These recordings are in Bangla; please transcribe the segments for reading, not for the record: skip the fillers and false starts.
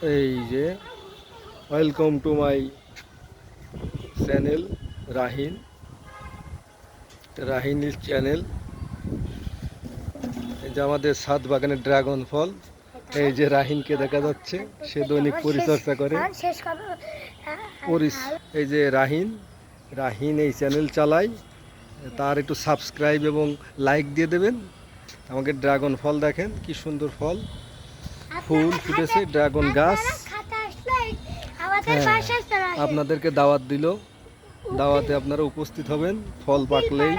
এই যে welcome to my channel Rahin রাহিনীর চ্যানেল। এই যে আমাদের ছাদ বাগানের ড্রাগন ফল। এই যে রাহিনকে দেখা যাচ্ছে, সে দৈনিক পরিচর্যা করে। এই যে রাহিন রাহিন এই চ্যানেল চালায়, তার একটু সাবস্ক্রাইব এবং লাইক দিয়ে দেবেন। আমাকে ড্রাগন ফল দেখেন কি সুন্দর ফল, ফুল ফুটেছে, ড্রাগন গাছ। আপনাদেরকে দাওয়াত দিল, দাওয়াতে আপনারা উপস্থিত হবেন। ফল পাকলেই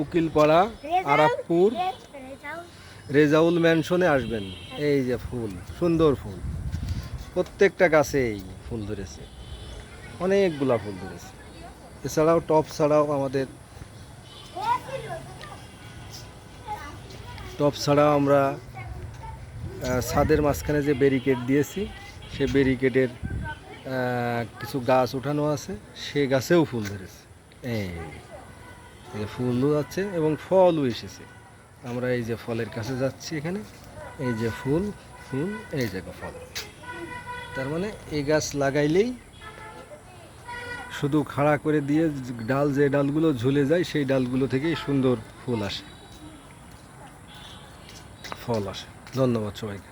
উকিলপাড়া আরাফপুর রেজাউল ম্যানশনে আসবেন। এই যে ফুল, সুন্দর ফুল, প্রত্যেকটা গাছে এই ফুল ধরেছে, অনেকগুলা ফুল ধরেছে। এছাড়াও টপ ছাড়াও আমরা ছাদের মাঝখানে যে ব্যারিকেড দিয়েছি, সে ব্যারিকেডের কিছু গাছ উঠানো আছে, সে গাছেও ফুল ধরেছে। এই ফুলও আছে এবং ফলও এসেছে। আমরা এই যে ফলের কাছে যাচ্ছি, এখানে এই যে ফুল, এই জায়গা ফল। তার মানে এই গাছ লাগাইলেই শুধু খাড়া করে দিয়ে যে ডালগুলো ঝুলে যায়, সেই ডালগুলো থেকেই সুন্দর ফুল আসে, ফল আসে। ধন্যবাদ সবাইকে।